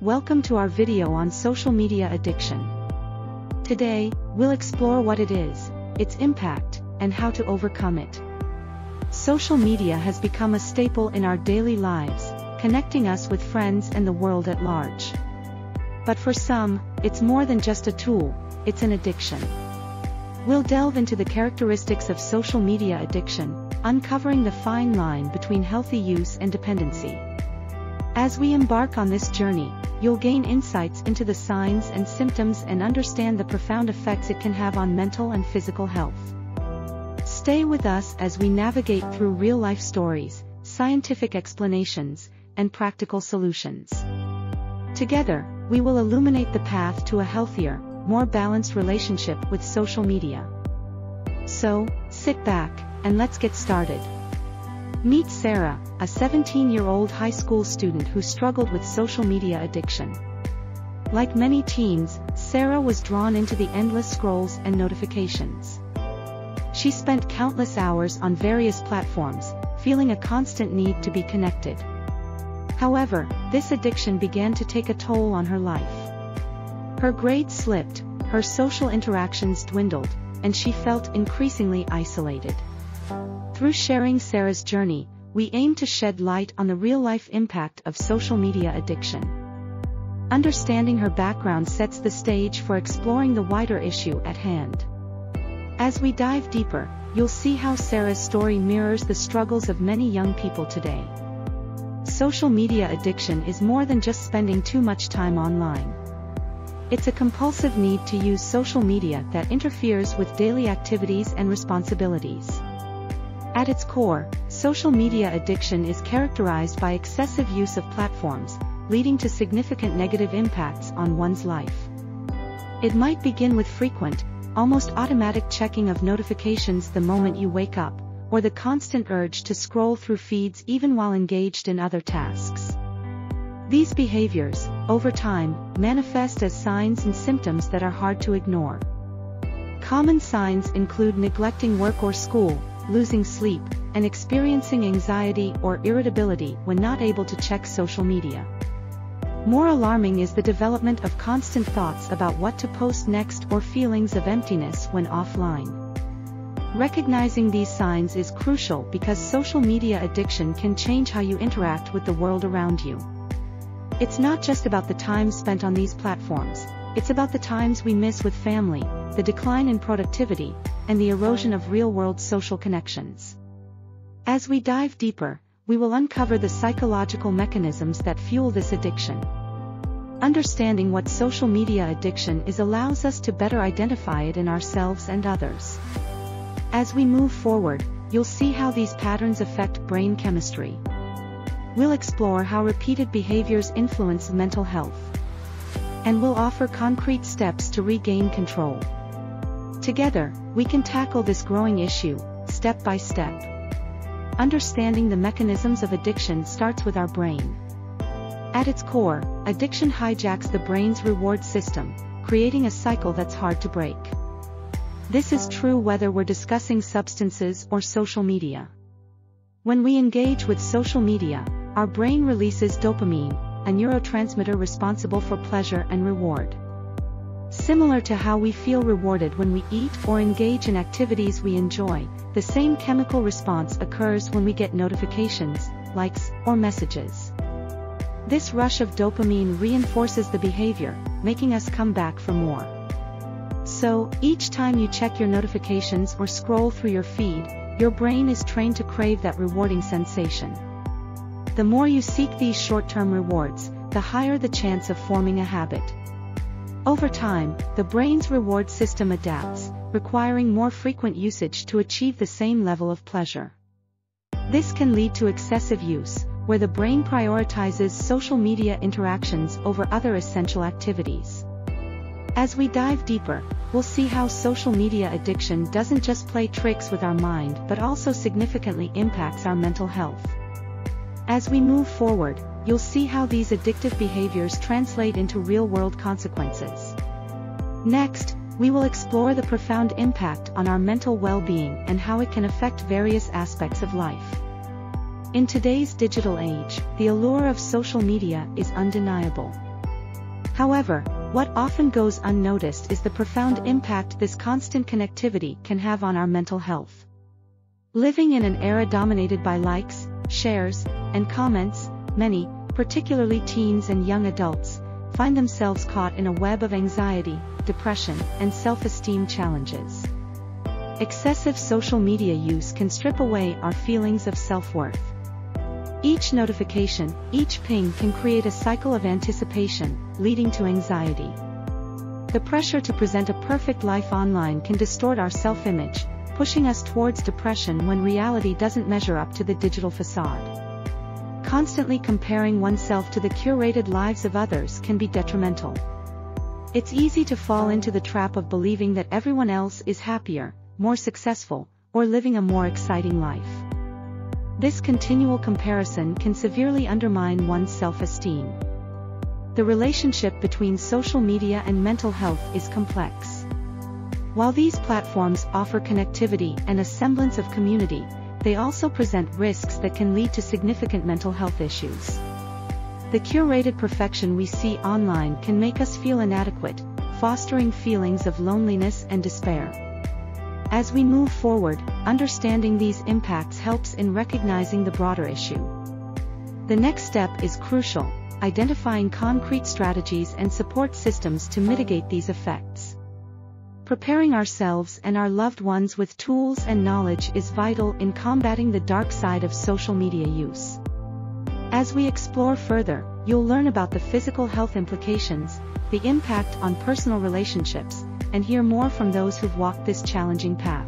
Welcome to our video on social media addiction. Today, we'll explore what it is, its impact, and how to overcome it. Social media has become a staple in our daily lives, connecting us with friends and the world at large. But for some, it's more than just a tool, it's an addiction. We'll delve into the characteristics of social media addiction, uncovering the fine line between healthy use and dependency. As we embark on this journey, you'll gain insights into the signs and symptoms and understand the profound effects it can have on mental and physical health. Stay with us as we navigate through real-life stories, scientific explanations, and practical solutions. Together, we will illuminate the path to a healthier, more balanced relationship with social media. So, sit back, and let's get started. Meet Sarah, a 17-year-old high school student who struggled with social media addiction. Like many teens, Sarah was drawn into the endless scrolls and notifications. She spent countless hours on various platforms, feeling a constant need to be connected. However, this addiction began to take a toll on her life. Her grades slipped, her social interactions dwindled, and she felt increasingly isolated. Through sharing Sarah's journey, we aim to shed light on the real-life impact of social media addiction. Understanding her background sets the stage for exploring the wider issue at hand. As we dive deeper, you'll see how Sarah's story mirrors the struggles of many young people today. Social media addiction is more than just spending too much time online. It's a compulsive need to use social media that interferes with daily activities and responsibilities. At its core, social media addiction is characterized by excessive use of platforms, leading to significant negative impacts on one's life. It might begin with frequent, almost automatic checking of notifications the moment you wake up, or the constant urge to scroll through feeds even while engaged in other tasks. These behaviors, over time, manifest as signs and symptoms that are hard to ignore. Common signs include neglecting work or school, losing sleep, and experiencing anxiety or irritability when not able to check social media. More alarming is the development of constant thoughts about what to post next or feelings of emptiness when offline. Recognizing these signs is crucial because social media addiction can change how you interact with the world around you. It's not just about the time spent on these platforms, it's about the times we miss with family, the decline in productivity, and the erosion of real-world social connections. As we dive deeper, we will uncover the psychological mechanisms that fuel this addiction. Understanding what social media addiction is allows us to better identify it in ourselves and others. As we move forward, you'll see how these patterns affect brain chemistry. We'll explore how repeated behaviors influence mental health. And we'll offer concrete steps to regain control. Together, we can tackle this growing issue, step by step. Understanding the mechanisms of addiction starts with our brain. At its core, addiction hijacks the brain's reward system, creating a cycle that's hard to break. This is true whether we're discussing substances or social media. When we engage with social media, our brain releases dopamine, a neurotransmitter responsible for pleasure and reward. Similar to how we feel rewarded when we eat or engage in activities we enjoy, the same chemical response occurs when we get notifications, likes, or messages. This rush of dopamine reinforces the behavior, making us come back for more. So, each time you check your notifications or scroll through your feed, your brain is trained to crave that rewarding sensation. The more you seek these short-term rewards, the higher the chance of forming a habit. Over time, the brain's reward system adapts, requiring more frequent usage to achieve the same level of pleasure. This can lead to excessive use, where the brain prioritizes social media interactions over other essential activities. As we dive deeper, we'll see how social media addiction doesn't just play tricks with our mind but also significantly impacts our mental health. As we move forward, you'll see how these addictive behaviors translate into real-world consequences. Next, we will explore the profound impact on our mental well-being and how it can affect various aspects of life. In today's digital age, the allure of social media is undeniable. However, what often goes unnoticed is the profound impact this constant connectivity can have on our mental health. Living in an era dominated by likes, shares, and comments, many, particularly teens and young adults, find themselves caught in a web of anxiety, depression, and self-esteem challenges. Excessive social media use can strip away our feelings of self-worth. Each notification, each ping can create a cycle of anticipation, leading to anxiety. The pressure to present a perfect life online can distort our self-image, pushing us towards depression when reality doesn't measure up to the digital facade. Constantly comparing oneself to the curated lives of others can be detrimental. It's easy to fall into the trap of believing that everyone else is happier, more successful, or living a more exciting life. This continual comparison can severely undermine one's self-esteem. The relationship between social media and mental health is complex. While these platforms offer connectivity and a semblance of community, they also present risks that can lead to significant mental health issues. The curated perfection we see online can make us feel inadequate, fostering feelings of loneliness and despair. As we move forward, understanding these impacts helps in recognizing the broader issue. The next step is crucial: identifying concrete strategies and support systems to mitigate these effects. Preparing ourselves and our loved ones with tools and knowledge is vital in combating the dark side of social media use. As we explore further, you'll learn about the physical health implications, the impact on personal relationships, and hear more from those who've walked this challenging path.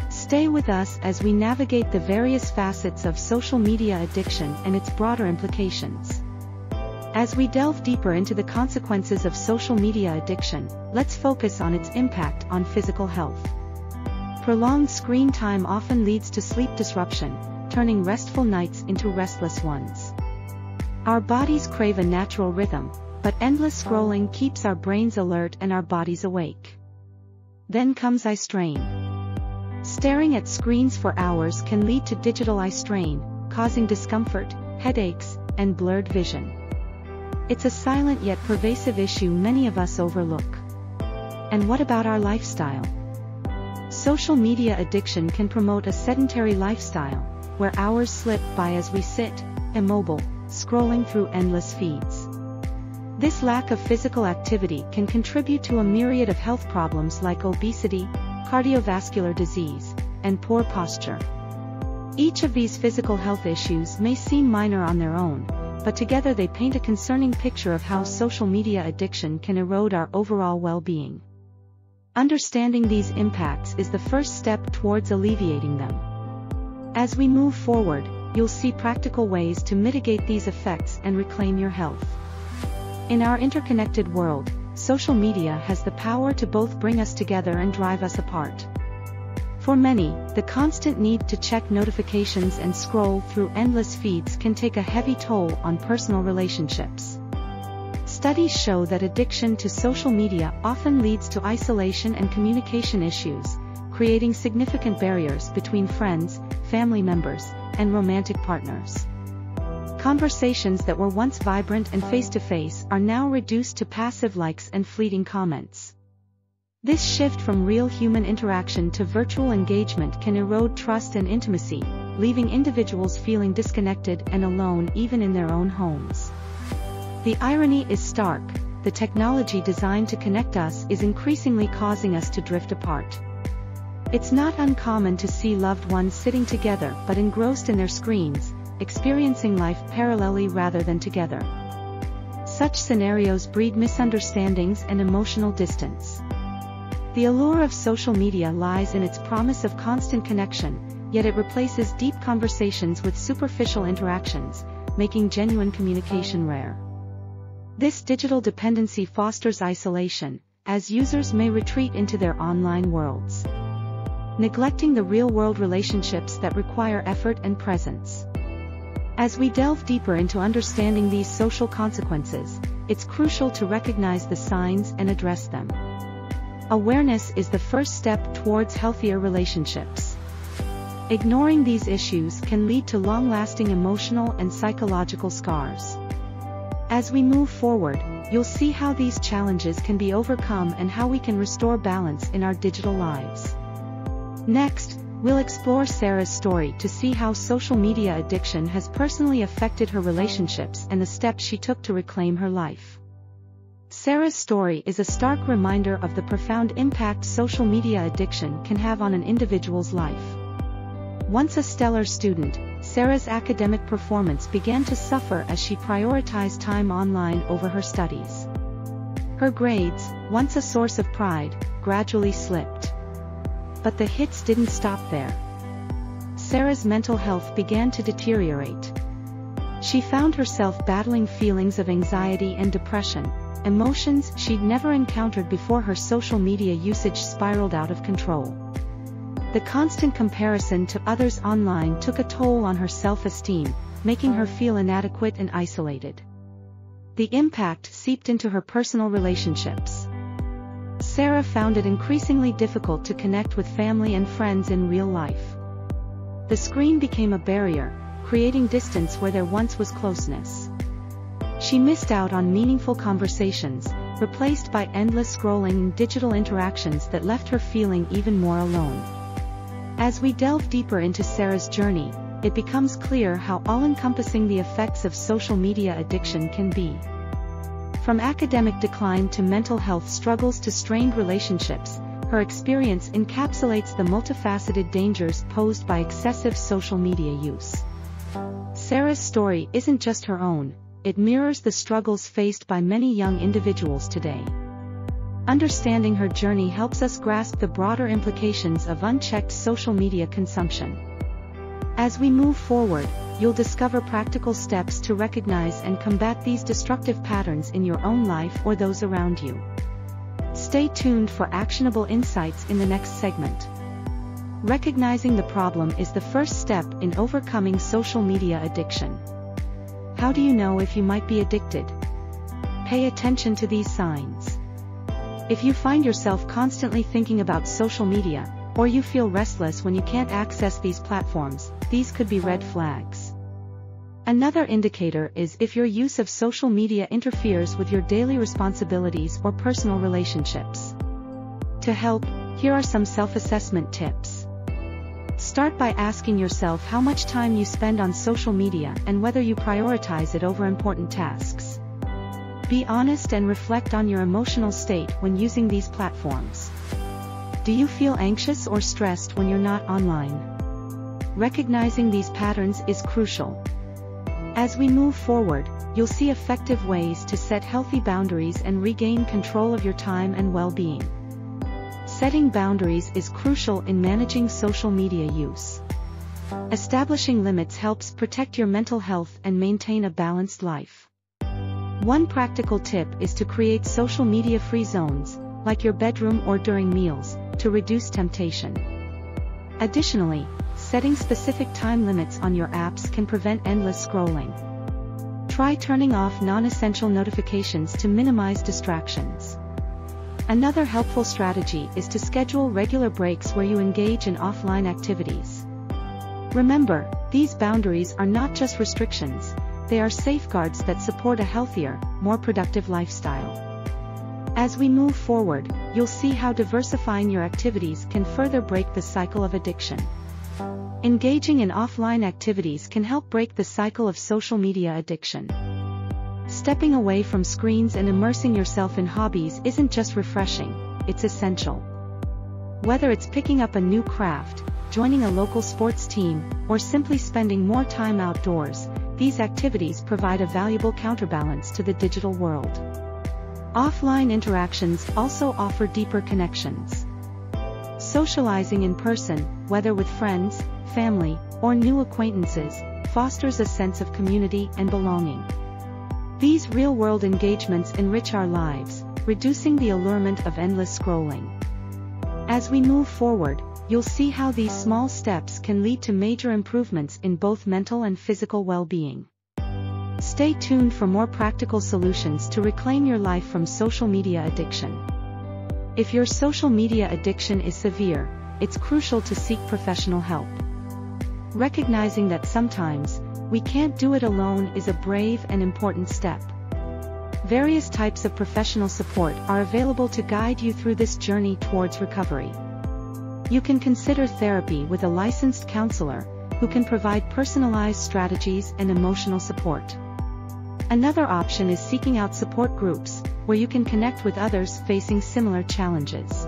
Stay with us as we navigate the various facets of social media addiction and its broader implications. As we delve deeper into the consequences of social media addiction, let's focus on its impact on physical health. Prolonged screen time often leads to sleep disruption, turning restful nights into restless ones. Our bodies crave a natural rhythm, but endless scrolling keeps our brains alert and our bodies awake. Then comes eye strain. Staring at screens for hours can lead to digital eye strain, causing discomfort, headaches, and blurred vision. It's a silent yet pervasive issue many of us overlook. And what about our lifestyle? Social media addiction can promote a sedentary lifestyle, where hours slip by as we sit, immobile, scrolling through endless feeds. This lack of physical activity can contribute to a myriad of health problems like obesity, cardiovascular disease, and poor posture. Each of these physical health issues may seem minor on their own, but together they paint a concerning picture of how social media addiction can erode our overall well-being. Understanding these impacts is the first step towards alleviating them. As we move forward, you'll see practical ways to mitigate these effects and reclaim your health. In our interconnected world, social media has the power to both bring us together and drive us apart. For many, the constant need to check notifications and scroll through endless feeds can take a heavy toll on personal relationships. Studies show that addiction to social media often leads to isolation and communication issues, creating significant barriers between friends, family members, and romantic partners. Conversations that were once vibrant and face-to-face are now reduced to passive likes and fleeting comments. This shift from real human interaction to virtual engagement can erode trust and intimacy, leaving individuals feeling disconnected and alone even in their own homes. The irony is stark: the technology designed to connect us is increasingly causing us to drift apart. It's not uncommon to see loved ones sitting together but engrossed in their screens, experiencing life parallelly rather than together. Such scenarios breed misunderstandings and emotional distance. The allure of social media lies in its promise of constant connection, yet it replaces deep conversations with superficial interactions, making genuine communication rare. This digital dependency fosters isolation, as users may retreat into their online worlds, neglecting the real-world relationships that require effort and presence. As we delve deeper into understanding these social consequences, it's crucial to recognize the signs and address them. Awareness is the first step towards healthier relationships. Ignoring these issues can lead to long-lasting emotional and psychological scars. As we move forward, you'll see how these challenges can be overcome and how we can restore balance in our digital lives. Next, we'll explore Sarah's story to see how social media addiction has personally affected her relationships and the steps she took to reclaim her life. Sarah's story is a stark reminder of the profound impact social media addiction can have on an individual's life. Once a stellar student, Sarah's academic performance began to suffer as she prioritized time online over her studies. Her grades, once a source of pride, gradually slipped. But the hits didn't stop there. Sarah's mental health began to deteriorate. She found herself battling feelings of anxiety and depression, emotions she'd never encountered before her social media usage spiraled out of control. The constant comparison to others online took a toll on her self-esteem, making her feel inadequate and isolated. The impact seeped into her personal relationships. Sarah found it increasingly difficult to connect with family and friends in real life. The screen became a barrier, creating distance where there once was closeness. She missed out on meaningful conversations, replaced by endless scrolling and digital interactions that left her feeling even more alone. As we delve deeper into Sarah's journey, it becomes clear how all-encompassing the effects of social media addiction can be. From academic decline to mental health struggles to strained relationships, her experience encapsulates the multifaceted dangers posed by excessive social media use. Sarah's story isn't just her own, it mirrors the struggles faced by many young individuals today. Understanding her journey helps us grasp the broader implications of unchecked social media consumption. As we move forward, you'll discover practical steps to recognize and combat these destructive patterns in your own life or those around you. Stay tuned for actionable insights in the next segment. Recognizing the problem is the first step in overcoming social media addiction. How do you know if you might be addicted? Pay attention to these signs. If you find yourself constantly thinking about social media, or you feel restless when you can't access these platforms, these could be red flags. Another indicator is if your use of social media interferes with your daily responsibilities or personal relationships. To help, here are some self-assessment tips. Start by asking yourself how much time you spend on social media and whether you prioritize it over important tasks. Be honest and reflect on your emotional state when using these platforms. Do you feel anxious or stressed when you're not online? Recognizing these patterns is crucial. As we move forward, you'll see effective ways to set healthy boundaries and regain control of your time and well-being. Setting boundaries is crucial in managing social media use. Establishing limits helps protect your mental health and maintain a balanced life. One practical tip is to create social media-free zones, like your bedroom or during meals, to reduce temptation. Additionally, setting specific time limits on your apps can prevent endless scrolling. Try turning off non-essential notifications to minimize distractions. Another helpful strategy is to schedule regular breaks where you engage in offline activities. Remember, these boundaries are not just restrictions, they are safeguards that support a healthier, more productive lifestyle. As we move forward, you'll see how diversifying your activities can further break the cycle of addiction. Engaging in offline activities can help break the cycle of social media addiction. Stepping away from screens and immersing yourself in hobbies isn't just refreshing, it's essential. Whether it's picking up a new craft, joining a local sports team, or simply spending more time outdoors, these activities provide a valuable counterbalance to the digital world. Offline interactions also offer deeper connections. Socializing in person, whether with friends, family, or new acquaintances, fosters a sense of community and belonging. These real-world engagements enrich our lives, reducing the allurement of endless scrolling. As we move forward, you'll see how these small steps can lead to major improvements in both mental and physical well-being. Stay tuned for more practical solutions to reclaim your life from social media addiction. If your social media addiction is severe, it's crucial to seek professional help. Recognizing that sometimes we can't do it alone is a brave and important step. Various types of professional support are available to guide you through this journey towards recovery. You can consider therapy with a licensed counselor, who can provide personalized strategies and emotional support. Another option is seeking out support groups, where you can connect with others facing similar challenges.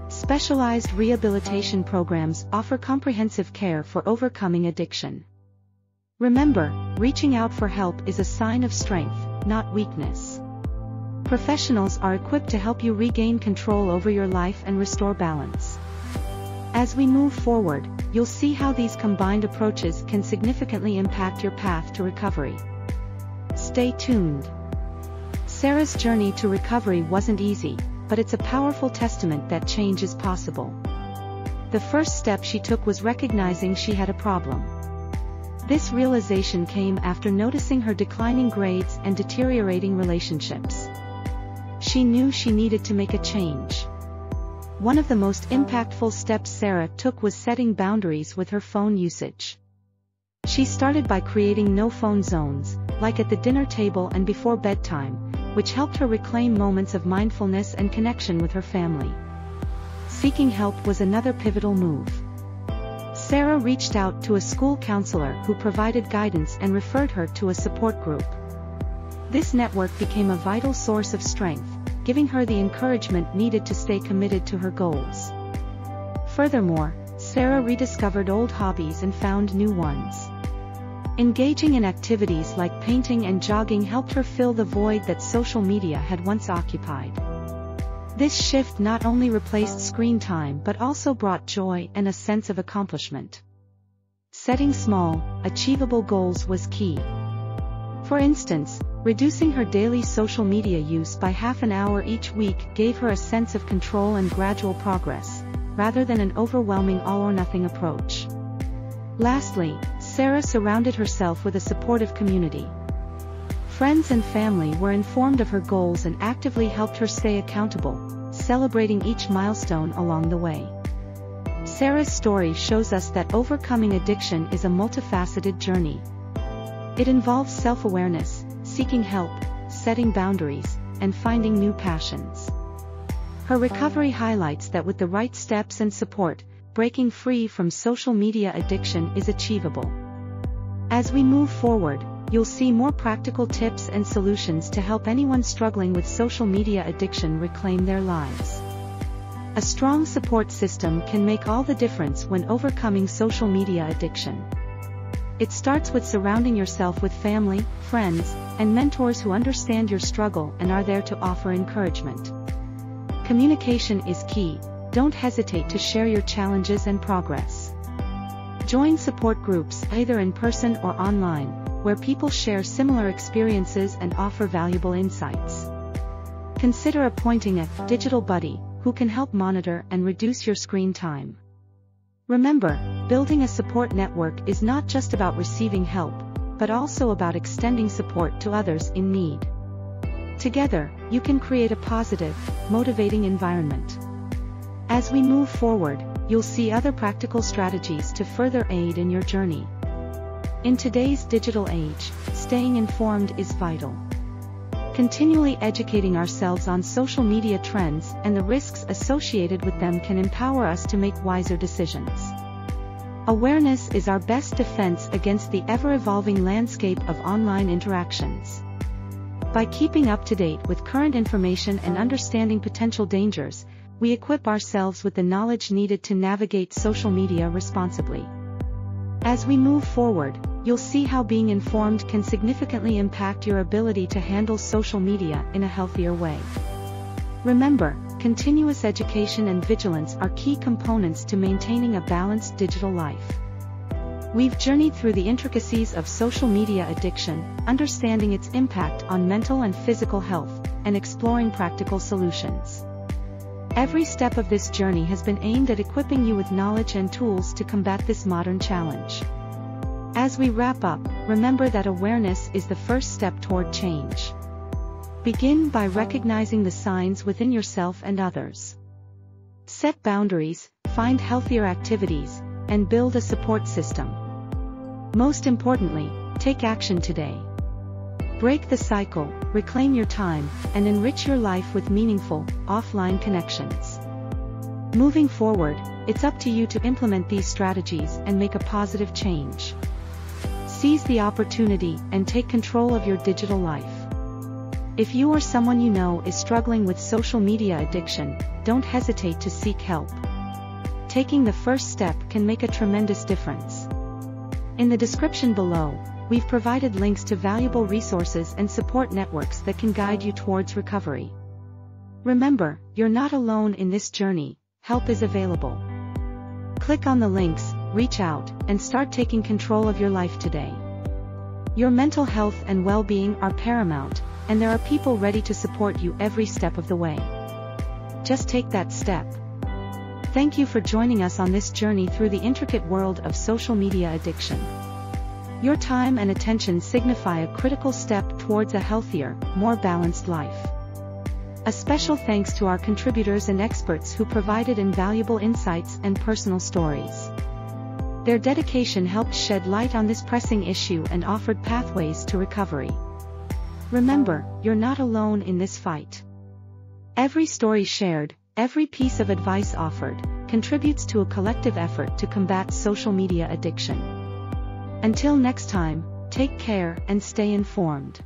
Specialized rehabilitation programs offer comprehensive care for overcoming addiction. Remember, reaching out for help is a sign of strength, not weakness. Professionals are equipped to help you regain control over your life and restore balance. As we move forward, you'll see how these combined approaches can significantly impact your path to recovery. Stay tuned. Sarah's journey to recovery wasn't easy, but it's a powerful testament that change is possible. The first step she took was recognizing she had a problem. This realization came after noticing her declining grades and deteriorating relationships. She knew she needed to make a change. One of the most impactful steps Sarah took was setting boundaries with her phone usage. She started by creating no-phone zones, like at the dinner table and before bedtime, which helped her reclaim moments of mindfulness and connection with her family. Seeking help was another pivotal move. Sarah reached out to a school counselor who provided guidance and referred her to a support group. This network became a vital source of strength, giving her the encouragement needed to stay committed to her goals. Furthermore, Sarah rediscovered old hobbies and found new ones. Engaging in activities like painting and jogging helped her fill the void that social media had once occupied. This shift not only replaced screen time but also brought joy and a sense of accomplishment. Setting small, achievable goals was key. For instance, reducing her daily social media use by half an hour each week gave her a sense of control and gradual progress, rather than an overwhelming all-or-nothing approach. Lastly, Sarah surrounded herself with a supportive community. Friends and family were informed of her goals and actively helped her stay accountable, celebrating each milestone along the way. Sarah's story shows us that overcoming addiction is a multifaceted journey. It involves self-awareness, seeking help, setting boundaries, and finding new passions. Her recovery highlights that with the right steps and support, breaking free from social media addiction is achievable. As we move forward, you'll see more practical tips and solutions to help anyone struggling with social media addiction reclaim their lives. A strong support system can make all the difference when overcoming social media addiction. It starts with surrounding yourself with family, friends, and mentors who understand your struggle and are there to offer encouragement. Communication is key. Don't hesitate to share your challenges and progress. Join support groups, either in person or online, where people share similar experiences and offer valuable insights. Consider appointing a digital buddy who can help monitor and reduce your screen time. Remember, building a support network is not just about receiving help, but also about extending support to others in need. Together, you can create a positive, motivating environment. As we move forward, you'll see other practical strategies to further aid in your journey. In today's digital age, staying informed is vital. Continually educating ourselves on social media trends and the risks associated with them can empower us to make wiser decisions. Awareness is our best defense against the ever-evolving landscape of online interactions. By keeping up to date with current information and understanding potential dangers, we equip ourselves with the knowledge needed to navigate social media responsibly. As we move forward, you'll see how being informed can significantly impact your ability to handle social media in a healthier way. Remember, continuous education and vigilance are key components to maintaining a balanced digital life. We've journeyed through the intricacies of social media addiction, understanding its impact on mental and physical health, and exploring practical solutions. Every step of this journey has been aimed at equipping you with knowledge and tools to combat this modern challenge. As we wrap up, remember that awareness is the first step toward change. Begin by recognizing the signs within yourself and others. Set boundaries, find healthier activities, and build a support system. Most importantly, take action today. Break the cycle, reclaim your time, and enrich your life with meaningful, offline connections. Moving forward, it's up to you to implement these strategies and make a positive change. Seize the opportunity and take control of your digital life. If you or someone you know is struggling with social media addiction, don't hesitate to seek help. Taking the first step can make a tremendous difference. In the description below, we've provided links to valuable resources and support networks that can guide you towards recovery. Remember, you're not alone in this journey, help is available. Click on the links, reach out, and start taking control of your life today. Your mental health and well-being are paramount, and there are people ready to support you every step of the way. Just take that step. Thank you for joining us on this journey through the intricate world of social media addiction. Your time and attention signify a critical step towards a healthier, more balanced life. A special thanks to our contributors and experts who provided invaluable insights and personal stories. Their dedication helped shed light on this pressing issue and offered pathways to recovery. Remember, you're not alone in this fight. Every story shared, every piece of advice offered, contributes to a collective effort to combat social media addiction. Until next time, take care and stay informed.